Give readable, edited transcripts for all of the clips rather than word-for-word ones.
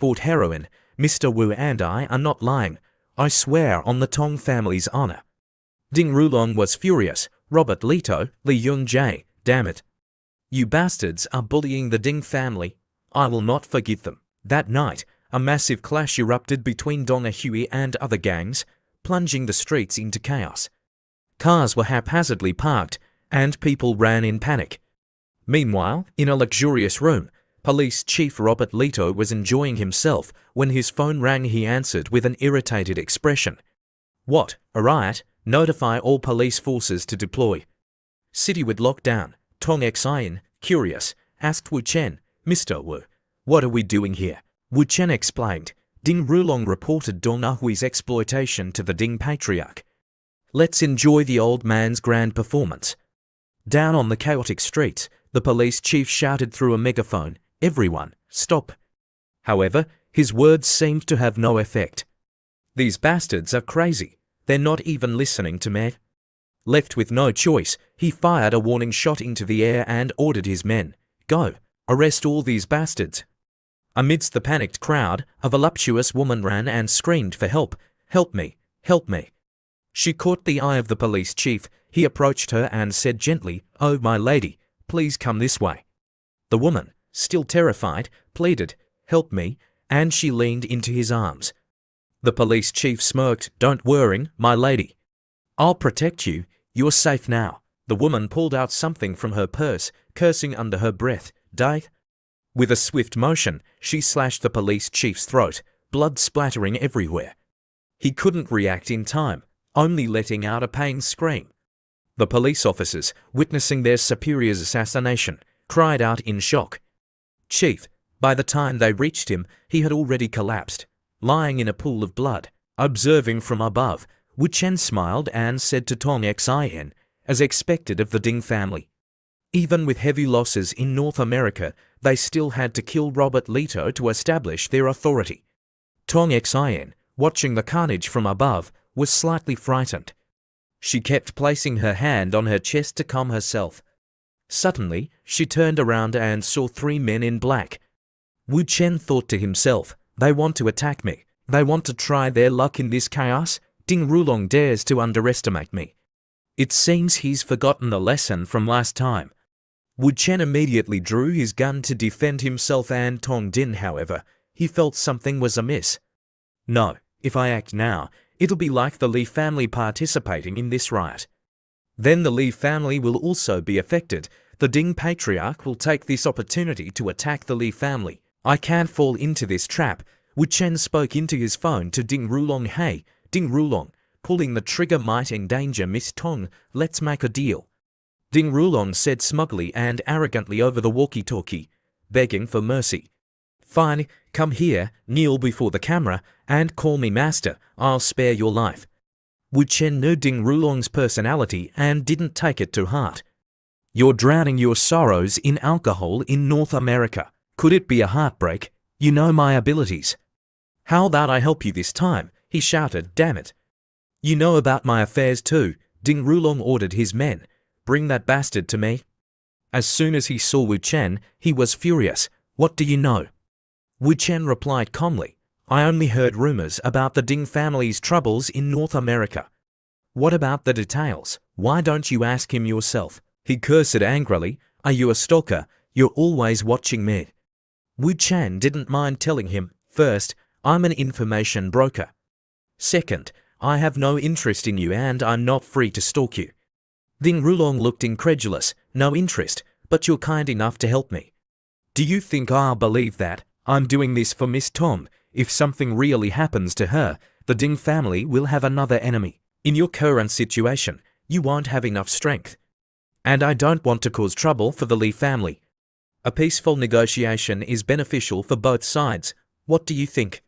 Fort Heroin, Mr. Wu and I are not lying. I swear on the Tong family's honor. Ding Rulong was furious. Robert Leto, Lee Young Jae, damn it. You bastards are bullying the Ding family. I will not forgive them. That night, a massive clash erupted between Dong Hui and other gangs, plunging the streets into chaos. Cars were haphazardly parked, and people ran in panic. Meanwhile, in a luxurious room, Police Chief Robert Leto was enjoying himself when his phone rang. He answered with an irritated expression. What, a riot? Notify all police forces to deploy. City would lock down. Tong Xin, curious, asked Wu Chen, Mr. Wu, what are we doing here? Wu Chen explained. Ding Rulong reported Dong Hui's exploitation to the Ding Patriarch. Let's enjoy the old man's grand performance. Down on the chaotic streets, the police chief shouted through a megaphone, everyone, stop. However, his words seemed to have no effect. These bastards are crazy. They're not even listening to me. Left with no choice, he fired a warning shot into the air and ordered his men, go, arrest all these bastards. Amidst the panicked crowd, a voluptuous woman ran and screamed for help. Help me, help me. She caught the eye of the police chief. He approached her and said gently, oh my lady, please come this way. The woman, still terrified, pleaded, help me, and she leaned into his arms. The police chief smirked, don't worry, my lady. I'll protect you, you're safe now. The woman pulled out something from her purse, cursing under her breath, die. With a swift motion, she slashed the police chief's throat, blood splattering everywhere. He couldn't react in time, only letting out a pained scream. The police officers, witnessing their superior's assassination, cried out in shock. Chief, by the time they reached him, he had already collapsed, lying in a pool of blood. Observing from above, Wu Chen smiled and said to Tong Xin, as expected of the Ding family. Even with heavy losses in North America, they still had to kill Robert Leto to establish their authority. Tong Xin, watching the carnage from above, was slightly frightened. She kept placing her hand on her chest to calm herself. Suddenly, she turned around and saw 3 men in black. Wu Chen thought to himself, they want to attack me. They want to try their luck in this chaos. Ding Rulong dares to underestimate me. It seems he's forgotten the lesson from last time. Wu Chen immediately drew his gun to defend himself and Tong Din, however, he felt something was amiss. No, if I act now, it'll be like the Li family participating in this riot. Then the Li family will also be affected. The Ding Patriarch will take this opportunity to attack the Li family. I can't fall into this trap. Wu Chen spoke into his phone to Ding Rulong. Hey, Ding Rulong, pulling the trigger might endanger Miss Tong. Let's make a deal. Ding Rulong said smugly and arrogantly over the walkie-talkie, begging for mercy. Fine, come here, kneel before the camera, and call me master. I'll spare your life. Wu Chen knew Ding Rulong's personality and didn't take it to heart. You're drowning your sorrows in alcohol in North America. Could it be a heartbreak? You know my abilities. How about I help you this time? He shouted, damn it. You know about my affairs too. Ding Rulong ordered his men. Bring that bastard to me. As soon as he saw Wu Chen, he was furious. What do you know? Wu Chen replied calmly, I only heard rumors about the Ding family's troubles in North America. What about the details? Why don't you ask him yourself? He cursed angrily. Are you a stalker? You're always watching me. Wu Chen didn't mind telling him, first, I'm an information broker. Second, I have no interest in you and I'm not free to stalk you. Ding Rulong looked incredulous. No interest, but you're kind enough to help me. Do you think I'll believe that? I'm doing this for Miss Tong. If something really happens to her, the Ding family will have another enemy. In your current situation, you won't have enough strength. And I don't want to cause trouble for the Li family. A peaceful negotiation is beneficial for both sides. What do you think?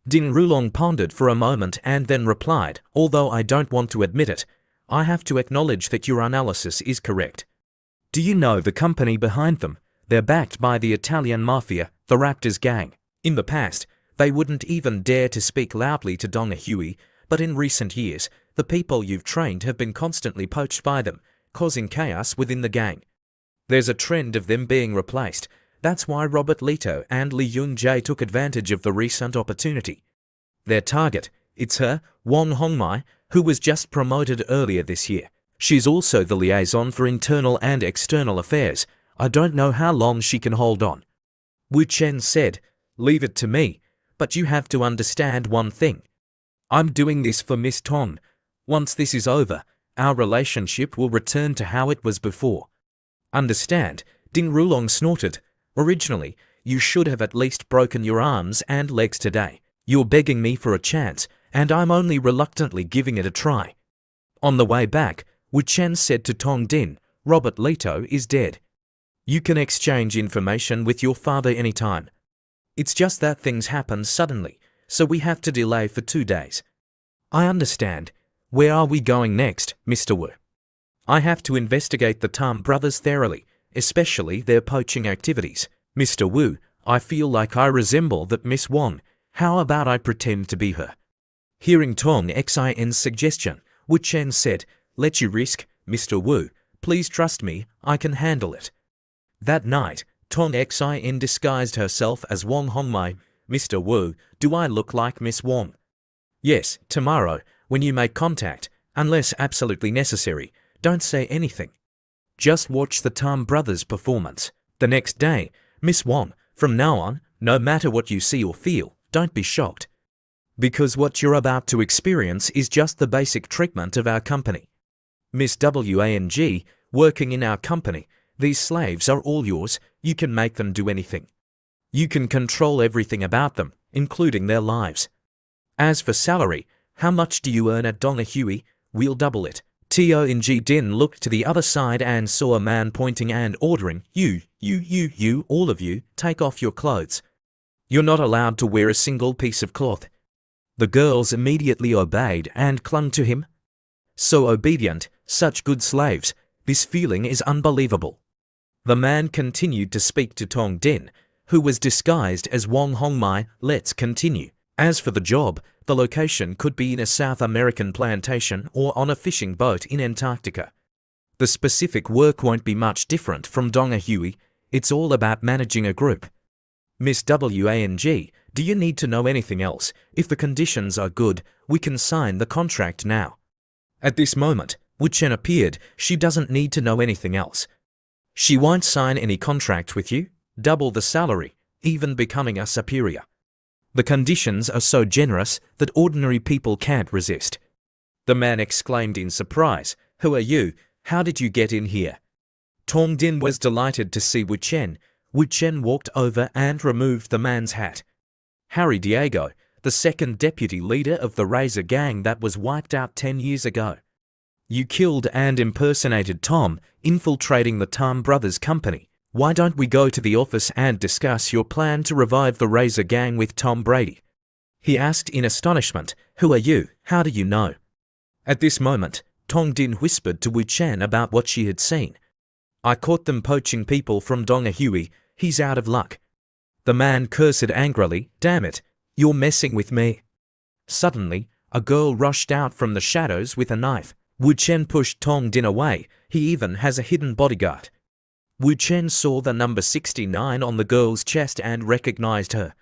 Ding Rulong pondered for a moment and then replied, although I don't want to admit it, I have to acknowledge that your analysis is correct. Do you know the company behind them? They're backed by the Italian mafia, the Raptors gang. In the past, they wouldn't even dare to speak loudly to Dong Hui, but in recent years, the people you've trained have been constantly poached by them, causing chaos within the gang. There's a trend of them being replaced. That's why Robert Leto and Lee Yoon-jae took advantage of the recent opportunity. Their target, it's her, Won Hongmai, who was just promoted earlier this year. She's also the liaison for internal and external affairs. I don't know how long she can hold on. Wu Chen said, "Leave it to me, but you have to understand one thing. I'm doing this for Miss Tong. Once this is over, our relationship will return to how it was before." Understand? Ding Rulong snorted. "Originally, you should have at least broken your arms and legs today. You're begging me for a chance, and I'm only reluctantly giving it a try." On the way back, Wu Chen said to Tong Din, "Robert Leto is dead. You can exchange information with your father anytime. It's just that things happen suddenly, so we have to delay for 2 days." "I understand. Where are we going next, Mr. Wu?" "I have to investigate the Tam brothers thoroughly, especially their poaching activities. Mr. Wu, I feel like I resemble that Miss Wong. How about I pretend to be her?" Hearing Tong Xin's suggestion, Wu Chen said, "Let you risk, Mr. Wu. Please trust me, I can handle it." That night, Tong Xin disguised herself as Wong Hongmai. "Mr. Wu, do I look like Miss Wong?" "Yes, tomorrow, when you make contact, unless absolutely necessary, don't say anything. Just watch the Tam brothers' performance. The next day, Miss Wong, from now on, no matter what you see or feel, don't be shocked. Because what you're about to experience is just the basic treatment of our company. Miss Wang, working in our company, these slaves are all yours. You can make them do anything. You can control everything about them, including their lives. As for salary, how much do you earn at Donahue? We'll double it." Tong Din looked to the other side and saw a man pointing and ordering, You, all of you, take off your clothes. You're not allowed to wear a single piece of cloth." The girls immediately obeyed and clung to him. So obedient, such good slaves. This feeling is unbelievable. The man continued to speak to Tong Din, who was disguised as Wong Hongmai. "Let's continue. As for the job, the location could be in a South American plantation or on a fishing boat in Antarctica. The specific work won't be much different from Donahue. It's all about managing a group. Miss Wang, do you need to know anything else? If the conditions are good, we can sign the contract now." At this moment, Wu Chen appeared. She doesn't need to know anything else. She won't sign any contract with you, double the salary, even becoming a superior. The conditions are so generous that ordinary people can't resist. The man exclaimed in surprise, "Who are you? How did you get in here?" Tong Din was delighted to see Wu Chen. Wu Chen walked over and removed the man's hat. "Harry Diego, the second deputy leader of the Razor gang that was wiped out 10 years ago. You killed and impersonated Tom, infiltrating the Tam brothers' company. Why don't we go to the office and discuss your plan to revive the Razor gang with Tom Brady?" He asked in astonishment, "Who are you? How do you know?" At this moment, Tong Din whispered to Wu Chen about what she had seen. "I caught them poaching people from Donahue. He's out of luck." The man cursed angrily, "Damn it, you're messing with me." Suddenly, a girl rushed out from the shadows with a knife. Wu Chen pushed Tong Din away. He even has a hidden bodyguard. Wu Chen saw the number 69 on the girl's chest and recognized her.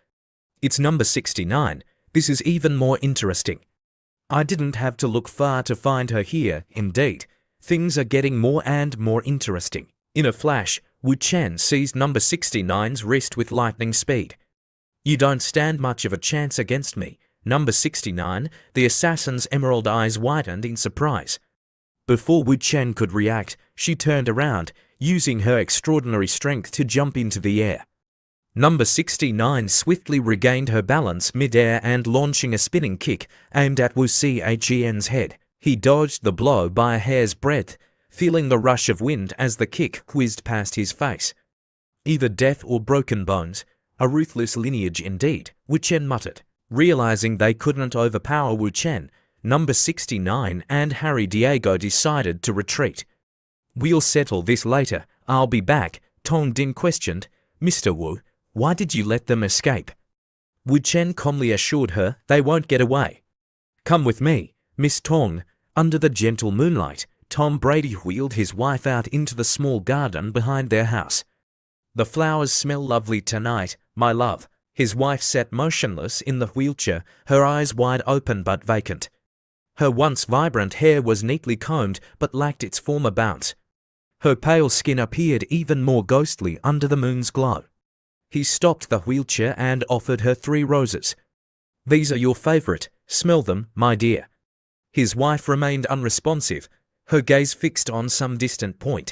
"It's number 69. This is even more interesting. I didn't have to look far to find her here. Indeed, things are getting more and more interesting." In a flash, Wu Chen seized number 69's wrist with lightning speed. "You don't stand much of a chance against me, number 69." The assassin's emerald eyes widened in surprise. Before Wu Chen could react, she turned around, using her extraordinary strength to jump into the air. Number 69 swiftly regained her balance mid-air and launching a spinning kick aimed at Wu Chen's head. He dodged the blow by a hair's breadth, feeling the rush of wind as the kick whizzed past his face. "Either death or broken bones. A ruthless lineage indeed," Wu Chen muttered. Realizing they couldn't overpower Wu Chen, number 69 and Harry Diego decided to retreat. "We'll settle this later. I'll be back," Tong Din questioned. "Mr. Wu, why did you let them escape?" Wu Chen calmly assured her they won't get away. "Come with me, Miss Tong." Under the gentle moonlight, Tom Brady wheeled his wife out into the small garden behind their house. The flowers smell lovely tonight, my love. His wife sat motionless in the wheelchair, her eyes wide open but vacant. Her once vibrant hair was neatly combed but lacked its former bounce. Her pale skin appeared even more ghostly under the moon's glow. He stopped the wheelchair and offered her 3 roses. "These are your favorite. Smell them, my dear." His wife remained unresponsive, her gaze fixed on some distant point.